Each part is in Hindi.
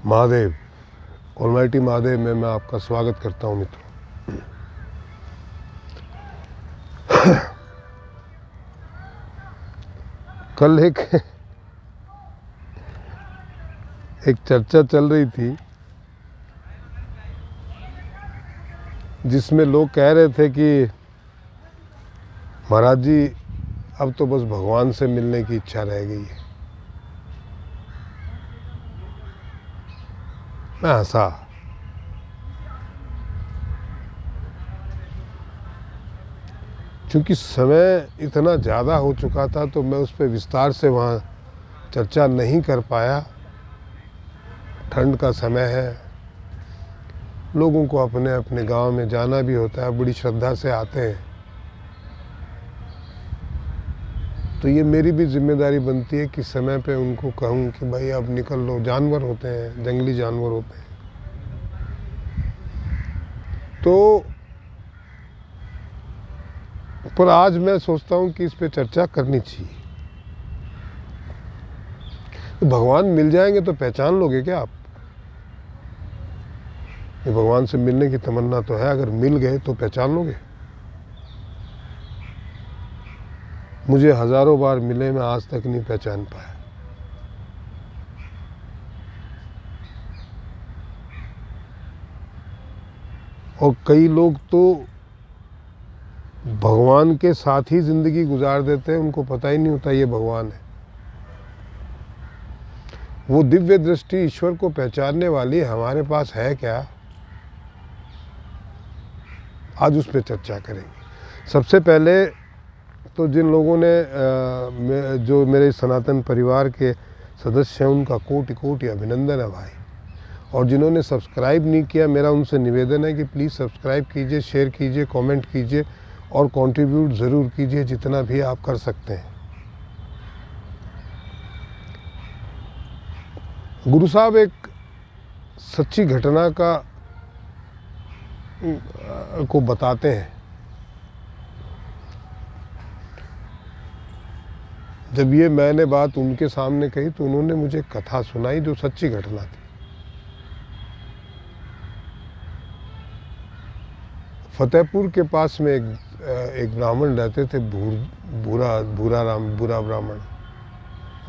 महादेव, ऑलमाइटी महादेव में मैं आपका स्वागत करता हूँ मित्रों। कल एक चर्चा चल रही थी जिसमें लोग कह रहे थे कि महाराज जी अब तो बस भगवान से मिलने की इच्छा रह गई है। मैं हंसा। क्योंकि समय इतना ज़्यादा हो चुका था तो मैं उस पर विस्तार से वहाँ चर्चा नहीं कर पाया। ठंड का समय है, लोगों को अपने अपने गांव में जाना भी होता है, बड़ी श्रद्धा से आते हैं। तो ये मेरी भी जिम्मेदारी बनती है कि समय पे उनको कहूँ कि भाई अब निकल लो। जानवर होते हैं, जंगली जानवर होते हैं। तो पर आज मैं सोचता हूँ कि इस पे चर्चा करनी चाहिए। तो भगवान मिल जाएंगे तो पहचान लोगे क्या आप? ये भगवान से मिलने की तमन्ना तो है, अगर मिल गए तो पहचान लोगे? मुझे हजारों बार मिले, मैं आज तक नहीं पहचान पाया। और कई लोग तो भगवान के साथ ही जिंदगी गुजार देते हैं, उनको पता ही नहीं होता ये भगवान है। वो दिव्य दृष्टि ईश्वर को पहचानने वाली हमारे पास है क्या? आज उस पर चर्चा करेंगे। सबसे पहले तो जिन लोगों ने जो मेरे सनातन परिवार के सदस्य हैं उनका कोटि कोटि अभिनंदन है भाई। और जिन्होंने सब्सक्राइब नहीं किया, मेरा उनसे निवेदन है कि प्लीज़ सब्सक्राइब कीजिए, शेयर कीजिए, कमेंट कीजिए और कंट्रीब्यूट ज़रूर कीजिए जितना भी आप कर सकते हैं। गुरु साहब एक सच्ची घटना को बताते हैं। जब ये मैंने बात उनके सामने कही तो उन्होंने मुझे कथा सुनाई जो सच्ची घटना थी। फतेहपुर के पास में एक ब्राह्मण रहते थे, भूरा ब्राह्मण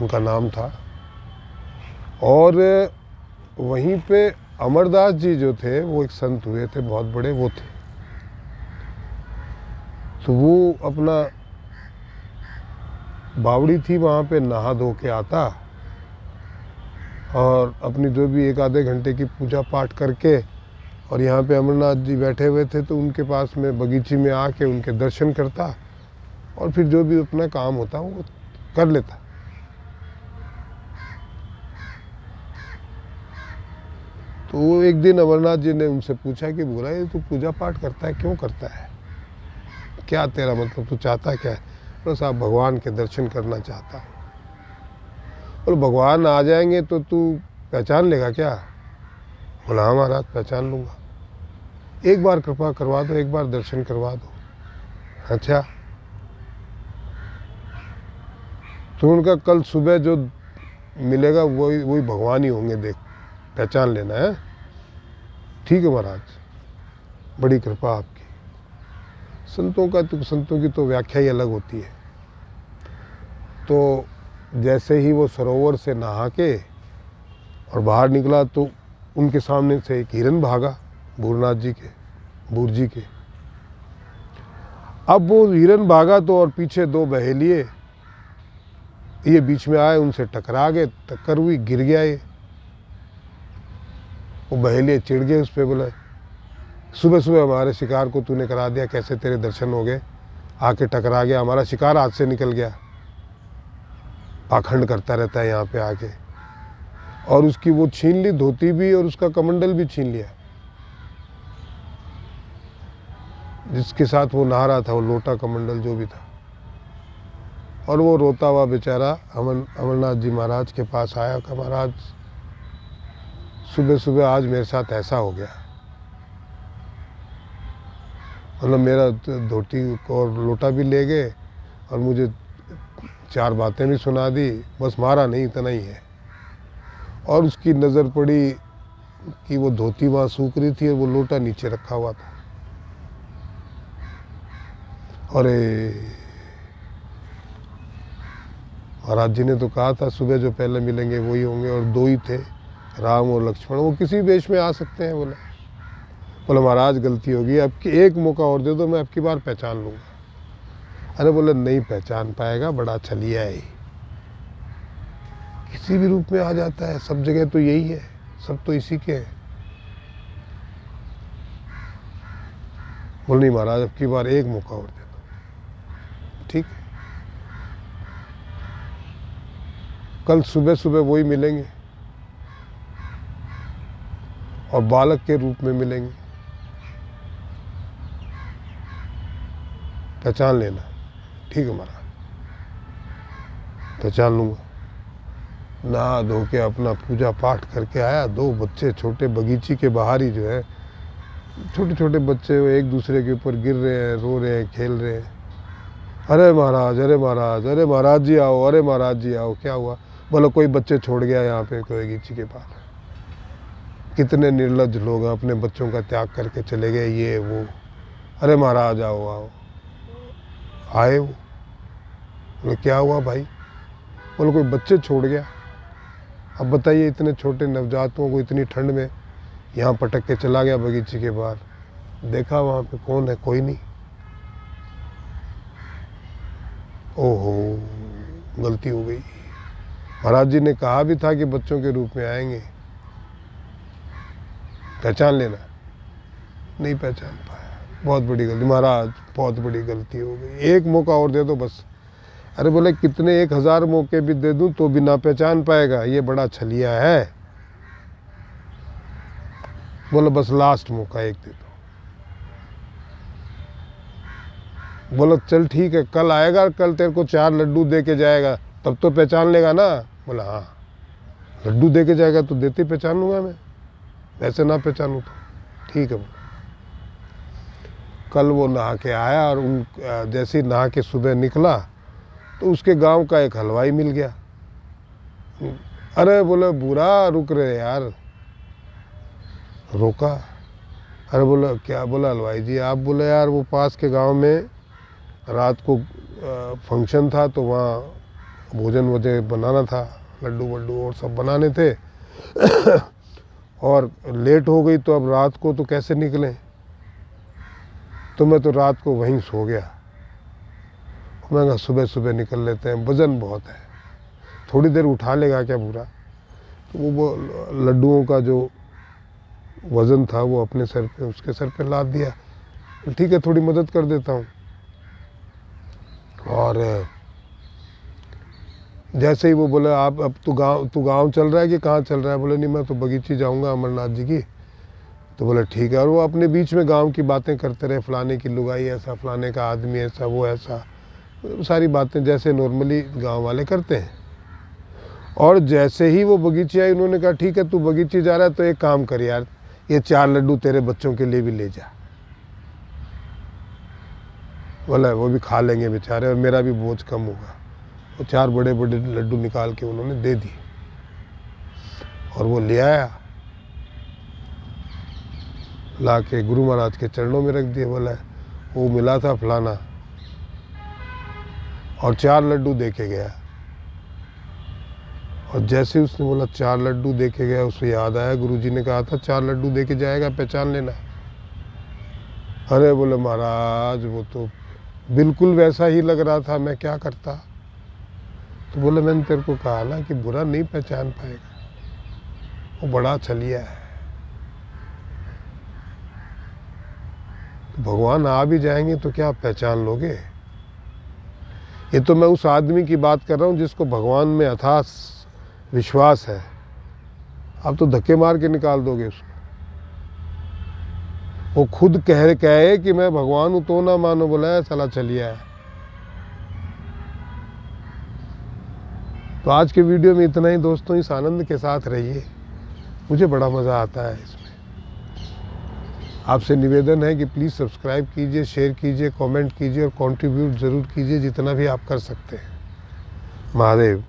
उनका नाम था। और वहीं पे अमरदास जी जो थे वो एक संत हुए थे, बहुत बड़े वो थे। तो वो अपना बावड़ी थी वहाँ पे नहा धो के आता और अपनी जो भी एक आधे घंटे की पूजा पाठ करके, और यहाँ पे अमरनाथ जी बैठे हुए थे तो उनके पास में बगीचे में आके उनके दर्शन करता और फिर जो भी अपना काम होता वो कर लेता। तो वो एक दिन अमरनाथ जी ने उनसे पूछा कि बोला ये तू पूजा पाठ करता है, क्यों करता है? क्या तेरा मतलब, तू चाहता क्या है? बस आप भगवान के दर्शन करना चाहता है। और भगवान आ जाएंगे तो तू पहचान लेगा क्या? बोला हाँ महाराज पहचान लूँगा। एक बार कृपा करवा दो, एक बार दर्शन करवा दो। अच्छा, तो उनका कल सुबह जो मिलेगा वही भगवान ही होंगे, देख पहचान लेना है। ठीक है महाराज, बड़ी कृपा आपकी। संतों की तो व्याख्या ही अलग होती है। तो जैसे ही वो सरोवर से नहा के और बाहर निकला तो उनके सामने से एक हिरन भागा, भूरनाथ जी के, भूर जी के। अब वो हिरन भागा तो और पीछे दो बहेलिए ये बीच में आए, उनसे टकरा गए, टक्कर हुई, गिर गया ये। वो बहेलिए चिढ़ गए उस पर, बोले सुबह सुबह हमारे शिकार को तूने करा दिया, कैसे तेरे दर्शन हो गए? आके टकरा गया, हमारा शिकार हाथ से निकल गया। पाखंड करता रहता है यहाँ पे आके। और उसकी वो छीन ली धोती भी और उसका कमंडल भी छीन लिया, जिसके साथ वो नहा रहा था, वो लोटा कमंडल जो भी था। और वो रोता हुआ बेचारा अमरनाथ जी महाराज के पास आया कि महाराज सुबह सुबह आज मेरे साथ ऐसा हो गया। मतलब मेरा धोती और लोटा भी ले गए और मुझे चार बातें भी सुना दी, बस मारा नहीं, इतना ही है। और उसकी नज़र पड़ी कि वो धोती वहाँ सूख रही थी और वो लोटा नीचे रखा हुआ था। अरे महाराज जी ने तो कहा था सुबह जो पहले मिलेंगे वही होंगे, और दो ही थे, राम और लक्ष्मण, वो किसी वेश में आ सकते हैं। बोला महाराज गलती होगी, अब की एक मौका और दे दो, मैं अब की बार पहचान लूँगा। अरे बोले नहीं पहचान पाएगा, बड़ा छलिया है, किसी भी रूप में आ जाता है, सब जगह तो यही है, सब तो इसी के हैं। बोले नहीं महाराज अब की बार एक मौका और दे दो। ठीक, कल सुबह सुबह वही मिलेंगे और बालक के रूप में मिलेंगे, पहचान लेना। ठीक है महाराज, पहचान लूँगा। नहा धो के अपना पूजा पाठ करके आया। दो बच्चे छोटे बगीची के बाहर ही जो है, छोटे छोटे बच्चे एक दूसरे के ऊपर गिर रहे हैं, रो रहे हैं, खेल रहे हैं। अरे महाराज, अरे महाराज, अरे महाराज जी आओ, अरे महाराज जी आओ। क्या हुआ? बोलो कोई बच्चे छोड़ गया यहाँ पे कोई बगीची के पास। कितने निर्लज्ज लोग हैं, अपने बच्चों का त्याग करके चले गए, ये वो। अरे महाराज आओ आओ। आए वो, बोले क्या हुआ भाई? बोले कोई बच्चे छोड़ गया। अब बताइए, इतने छोटे नवजातों को इतनी ठंड में यहाँ पटक के चला गया बगीचे के बाहर। देखा वहाँ पे कौन है? कोई नहीं। ओहो, गलती हो गई। महाराज जी ने कहा भी था कि बच्चों के रूप में आएंगे, पहचान लेना। नहीं पहचान पाया, बहुत बड़ी गलती महाराज, बहुत बड़ी गलती हो गई, एक मौका और दे दो बस। अरे बोले कितने 1000 मौके भी दे दूं तो भी ना पहचान पाएगा, ये बड़ा छलिया है। बोले बस लास्ट मौका एक दे दो। बोला चल ठीक है, कल आएगा, कल तेरे को 4 लड्डू दे के जाएगा, तब तो पहचान लेगा ना। बोला हाँ, लड्डू दे के जाएगा तो देते पहचान लूँगा मैं, वैसे ना पहचानूँ तो ठीक है। कल वो नहा के आया और जैसे ही नहा के सुबह निकला तो उसके गांव का एक हलवाई मिल गया। अरे बोले बुरा, रुक रहे यार। रोका। अरे बोला क्या? बोला हलवाई जी आप। बोले यार वो पास के गांव में रात को फंक्शन था तो वहाँ भोजन वोजन बनाना था, लड्डू वड्डू और सब बनाने थे और लेट हो गई तो अब रात को तो कैसे निकलें, तो मैं तो रात को वहीं सो गया। मैं कहा सुबह सुबह निकल लेते हैं, वज़न बहुत है, थोड़ी देर उठा लेगा क्या बुरा। तो वो लड्डुओं का जो वज़न था वो अपने सर पे, उसके सर पे लाद दिया। ठीक है थोड़ी मदद कर देता हूँ। और जैसे ही वो बोले आप अब तू गाँव चल रहा है कि कहाँ चल रहा है? बोले नहीं मैं तो बगीची जाऊँगा अमरनाथ जी की। तो बोले ठीक है। और वो अपने बीच में गांव की बातें करते रहे, फलाने की लुगाई ऐसा, फलाने का आदमी ऐसा, वो ऐसा, सारी बातें जैसे नॉर्मली गांव वाले करते हैं। और जैसे ही वो बगीचे आई उन्होंने कहा ठीक है तू बगीचे जा रहा है तो एक काम कर यार, ये 4 लड्डू तेरे बच्चों के लिए भी ले जा। बोला वो भी खा लेंगे बेचारे और मेरा भी बोझ कम होगा। वो 4 बड़े बड़े लड्डू निकाल के उन्होंने दे दिए और वो ले आया, ला के गुरु महाराज के चरणों में रख दिए। बोला वो मिला था फलाना, और 4 लड्डू दे के गया। और जैसे उसने बोला 4 लड्डू दे के गया, उसे याद आया गुरुजी ने कहा था 4 लड्डू दे के जाएगा, पहचान लेना। अरे बोले महाराज वो तो बिल्कुल वैसा ही लग रहा था, मैं क्या करता। तो बोले मैंने तेरे को कहा ना कि बुरा नहीं पहचान पाएगा, वो बड़ा छलिया है। भगवान आ भी जाएंगे तो क्या आप पहचान लोगे? ये तो मैं उस आदमी की बात कर रहा हूँ जिसको भगवान में अथाह विश्वास है। आप तो धक्के मार के निकाल दोगे उसको। वो खुद कहे कि मैं भगवान हूँ तो ना मानो। बोला है साला छलिया है। तो आज के वीडियो में इतना ही दोस्तों, इस आनंद के साथ रहिए, मुझे बड़ा मज़ा आता है इसमें। आपसे निवेदन है कि प्लीज़ सब्सक्राइब कीजिए, शेयर कीजिए, कमेंट कीजिए और कंट्रीब्यूट ज़रूर कीजिए जितना भी आप कर सकते हैं। महादेव।